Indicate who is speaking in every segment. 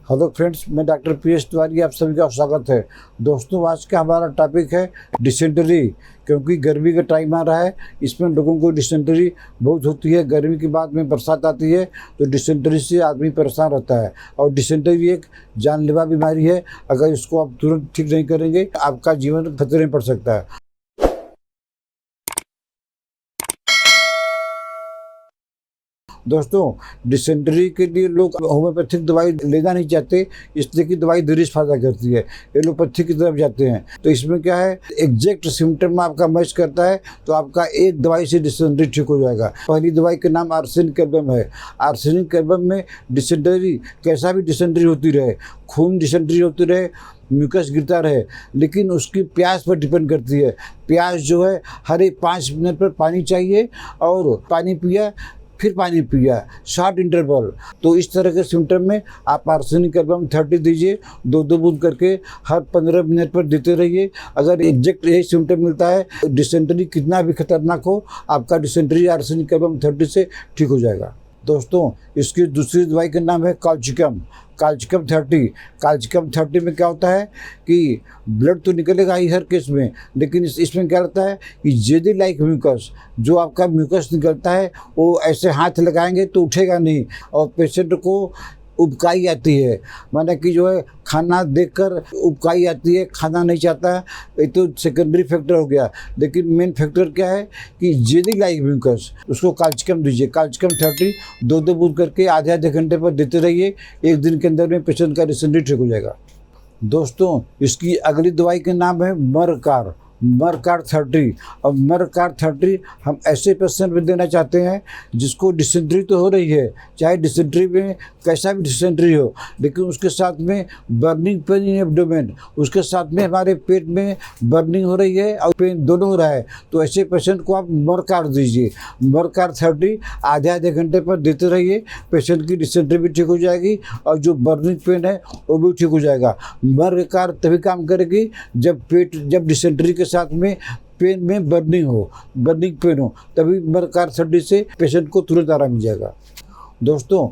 Speaker 1: Hello friends, मैं doctor PS Tiwari, आप सभी का स्वागत है। दोस्तों, आज का हमारा टॉपिक है डिसेंट्री। क्योंकि गर्मी का टाइम आ रहा है, इसमें लोगों को डिसेंट्री बहुत होती है। गर्मी के बाद में बरसात आती है तो डिसेंट्री से आदमी परेशान रहता है। और डिसेंट्री एक जानलेवा बीमारी है। अगर इसको आप तुरंत ठीक नहीं करेंगे, आपका जीवन खतरे में पड़ सकता है। दोस्तों, डिसेंट्री के लिए लोग होम्योपैथिक दवाई लेना नहीं चाहते, इसलिए कि दवाई देरी से फायदा करती है। एलोपैथी की तरफ जाते हैं। तो इसमें क्या है, एग्जैक्ट सिम्टम आपका मैच करता है तो आपका एक दवाई से डिसेंट्री ठीक हो जाएगा। पहली दवाई का नाम आर्सेनिक एल्बम है। आर्सेनिक एल्बम में डिसेंट्री, कैसा भी डिसेंट्री होती रहे, खून डिसेंट्री होती रहे, म्यूकस गिरता रहे, लेकिन उसकी प्यास पर डिपेंड करती है। प्यास जो है, हर एक 5 मिनट पर पानी चाहिए, और पानी पिया फिर पानी पिया, शॉर्ट इंटरवल। तो इस तरह के सिम्टम में आप आर्सेनिक एल्बम 30 दीजिए, 2-2 बूंद करके हर 15 मिनट पर देते रहिए। अगर एग्जैक्ट यही सिम्टम मिलता है, डिसेंट्री कितना भी खतरनाक हो, आपका डिसेंट्री आर्सेनिक एल्बम 30 से ठीक हो जाएगा। दोस्तों, इसकी दूसरी दवाई का नाम है काल्चिकम। काल्चिकम 30। काल्चिकम 30 में क्या होता है कि ब्लड तो निकलेगा ही हर केस में, लेकिन इसमें क्या होता है कि जेली लाइक म्यूकस, जो आपका म्यूकस निकलता है वो ऐसे हाथ लगाएंगे तो उठेगा नहीं, और पेशेंट को उबकाई आती है। माने कि जो है, खाना देखकर उबकाई आती है, खाना नहीं चाहता। ये तो सेकेंडरी फैक्टर हो गया, लेकिन मेन फैक्टर क्या है कि जेली लाइक म्यूकस, उसको काल्चिकम दीजिए। काल्चिकम 30 2-2 बूंद करके आधे घंटे पर देते रहिए। एक दिन के अंदर में पेशेंट का डिसेंट्री ठीक हो जाएगा। दोस्तों, इसकी अगली दवाई का नाम है मरकार। मरकार 30। और मरकार 30 हम ऐसे पेशेंट में देना चाहते हैं जिसको डिसेंट्री तो हो रही है, चाहे डिसेंट्री में कैसा भी डिसेंट्री हो, लेकिन उसके साथ में बर्निंग पेन इन एब्डोमेन, उसके साथ में हमारे पेट में बर्निंग हो रही है और पेन दोनों हो रहा है। तो ऐसे पेशेंट को आप मरकार दीजिए। मरकार 30 आधे घंटे पर देते रहिए। पेशेंट की डिसेंट्री भी ठीक हो जाएगी और जो बर्निंग पेन है वो भी ठीक हो जाएगा। मरकार तभी काम करेगी जब डिसेंट्री के साथ में पेन में बर्निंग पेन हो, तभी मरकार 30 से पेशेंट को तुरंत आराम मिल जाएगा। दोस्तों,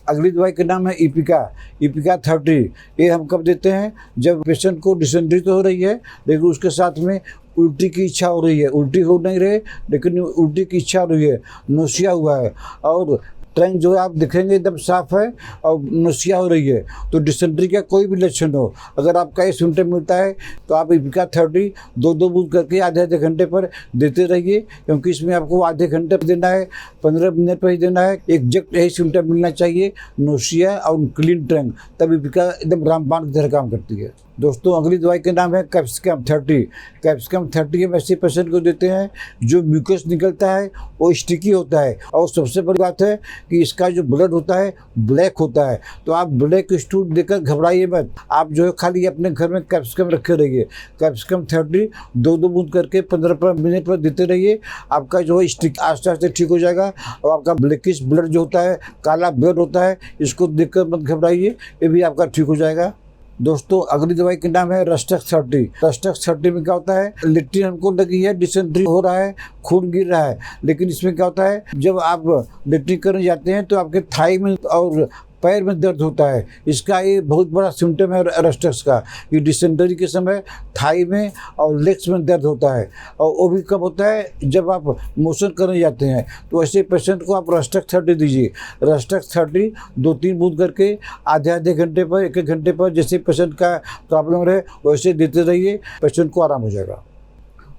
Speaker 1: अगली दवाई का नाम है इपिका। इपिका 30। ये हम कब देते हैं, जब पेशेंट को डिसेंट्री तो हो रही है, लेकिन उसके साथ में उल्टी की इच्छा हो रही है। उल्टी हो नहीं रहे, लेकिन उल्टी की इच्छा हो रही है, नोसिया हुआ है, और ट्रंक जो है आप देखेंगे एकदम साफ है, और नोसिया हो रही है। तो डिसेंट्री का कोई भी लक्षण हो, अगर आपका ये सिम्टम मिलता है तो आप इपिका 30 2-2 बूंद करके आधे घंटे पर देते रहिए। क्योंकि इसमें आपको आधे घंटे पर देना है, 15 मिनट पर ही देना है। एग्जैक्ट यही सिम्टम मिलना चाहिए, नोसिया और क्लीन ट्रंक, तब इपिका एकदम रामबाण की तरह काम करती है। दोस्तों, अगली दवाई का नाम है कैप्सिकम 30। कैप्सिकम 30 हम ऐसे पेशेंट को देते हैं जो म्यूकस निकलता है वो स्टिकी होता है, और सबसे बड़ी बात है कि इसका जो ब्लड होता है ब्लैक होता है। तो आप ब्लैक स्टूल देकर घबराइए मत, आप जो है खाली अपने घर में कैप्सिकम रखे रहिए। कैप्सिकम 30 2-2 बूंद करके 15 मिनट पर देते रहिए। आपका जो है स्टिक आस्ते आस्ते ठीक हो जाएगा, और आपका ब्लैकिश ब्लड जो होता है, काला ब्लड होता है, इसको देखकर मत घबराइए, ये भी आपका ठीक हो जाएगा। दोस्तों, अगली दवाई का नाम है रस्टक्स 30। रस्टक्स 30 में क्या होता है, लिट्टी हमको लगी है, डिसेंट्री हो रहा है, खून गिर रहा है, लेकिन इसमें क्या होता है, जब आप लिट्टी करने जाते हैं तो आपके थाई में और पैर में दर्द होता है। इसका ये बहुत बड़ा सिम्टम है रस्टक्स का, कि डिसेंट्री के समय थाई में और लेग्स में दर्द होता है। और वो भी कब होता है, जब आप मोशन करने जाते हैं। तो ऐसे पेशेंट को आप रस्टक्स 30 दीजिए। रस्टक्स 30 2-3 बूंद करके आधे घंटे पर, 1 घंटे पर, जैसे पेशेंट का प्रॉब्लम रहे वैसे देते रहिए, पेशेंट को आराम हो जाएगा।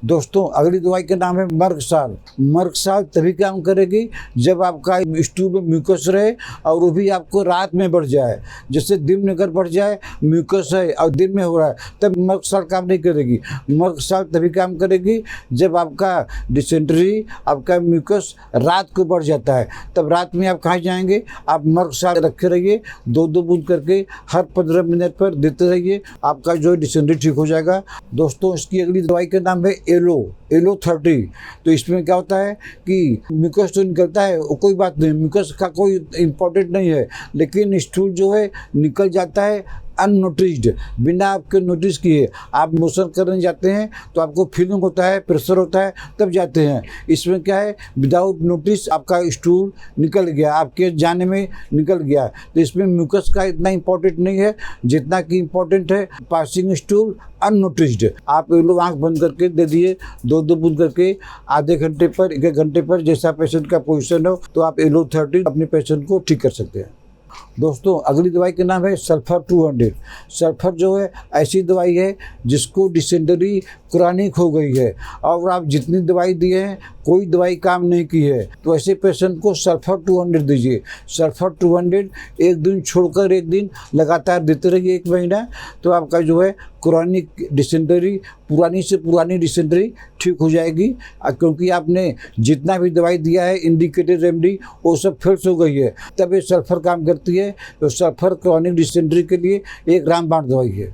Speaker 1: दोस्तों, अगली दवाई का नाम है मर्कसाल। मर्कसाल तभी काम करेगी जब आपका स्टूल में म्यूकस रहे, और वो भी आपको रात में बढ़ जाए। जैसे दिन में अगर बढ़ जाए, म्यूकस है और दिन में हो रहा है, तब मर्कसाल काम नहीं करेगी। मर्कसाल तभी काम करेगी जब आपका डिसेंट्री, आपका म्यूकस रात को बढ़ जाता है। तब रात में आप कहाँ जाएंगे, आप मर्कसाल रखे रहिए, 2-2 बूंद करके हर 15 मिनट पर देते रहिए, आपका जो डिसेंट्री ठीक हो जाएगा। दोस्तों, इसकी अगली दवाई का नाम है एलो 30। तो इसमें क्या होता है कि म्यूकस तो निकलता है, वो कोई बात नहीं, म्यूकस का कोई इम्पोर्टेंट नहीं है, लेकिन स्टूल जो है निकल जाता है, अननोटिस्ड, बिना आपके नोटिस किए आप मोशन करने जाते हैं तो आपको फीलिंग होता है, प्रेशर होता है, तब जाते हैं। इसमें क्या है, विदाउट नोटिस आपका स्टूल निकल गया, आपके जाने में निकल गया। तो इसमें म्यूकस का इतना इम्पोर्टेंट नहीं है जितना कि इम्पोर्टेंट है पासिंग स्टूल अननोटिस्ड। आप ये लोग आँख बंद करके दे दिए, 2-2 बूंद करके आधे घंटे पर, 1 घंटे पर, जैसा पेशेंट का पोजीशन हो, तो आप एलो-30 अपने पेशेंट को ठीक कर सकते हैं। दोस्तों, अगली दवाई का नाम है सल्फर 200। सल्फर जो है ऐसी दवाई है जिसको डिसेंट्री क्रॉनिक हो गई है और आप जितनी दवाई दिए हैं कोई दवाई काम नहीं की है, तो ऐसे पेशेंट को सल्फर 200 दीजिए। सल्फर 200 एक दिन छोड़कर एक दिन लगातार देते रहिए 1 महीना, तो आपका जो है क्रॉनिक डिसेंट्री, पुरानी से पुरानी डिसेंट्री ठीक हो जाएगी। क्योंकि आपने जितना भी दवाई दिया है इंडिकेटेड रेमेडी वो सब फेल्स हो गई है, तब ये सल्फर काम करती है। तो सल्फर क्रॉनिक डिसेंट्री के लिए एक रामबाण दवाई है।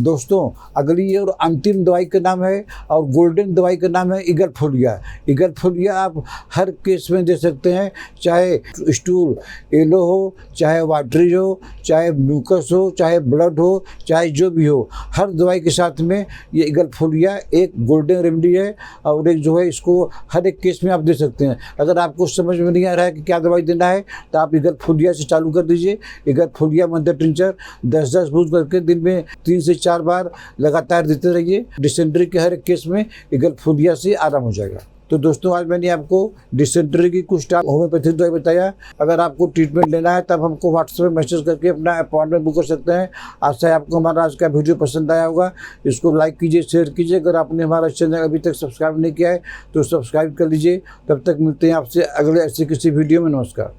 Speaker 1: दोस्तों, अगली और अंतिम दवाई का नाम है और गोल्डन दवाई का नाम है ईगल फोलिया। ईगल फोलिया आप हर केस में दे सकते हैं, चाहे स्टूल येलो हो, चाहे वाटरी हो, चाहे म्यूकस हो, चाहे ब्लड हो, चाहे जो भी हो, हर दवाई के साथ में ये ईगल फोलिया एक गोल्डन रेमेडी है और एक जो है इसको हर एक केस में आप दे सकते हैं। अगर आपको समझ में नहीं आ रहा है कि क्या दवाई देना है तो आप ईगल फोलिया से चालू कर दीजिए। ईगल फोलिया मदर टिंचर 10-10 बूंद करके दिन में 3 से 4 बार लगातार देते रहिए। डिसेंट्री के हर एक केस में ईगल फोलिया से आराम हो जाएगा। तो दोस्तों, आज मैंने आपको डिसेंट्री की कुछ टाइप होम्योपैथिक दवाई बताया। अगर आपको ट्रीटमेंट लेना है तब हमको व्हाट्सएप में मैसेज करके अपना अपॉइंटमेंट बुक कर सकते हैं। आशा है आपको हमारा आज का वीडियो पसंद आया होगा। इसको लाइक कीजिए, शेयर कीजिए। अगर आपने हमारा चैनल अभी तक सब्सक्राइब नहीं किया है तो सब्सक्राइब कर लीजिए। तब तक मिलते हैं आपसे अगले ऐसे किसी वीडियो में। नमस्कार।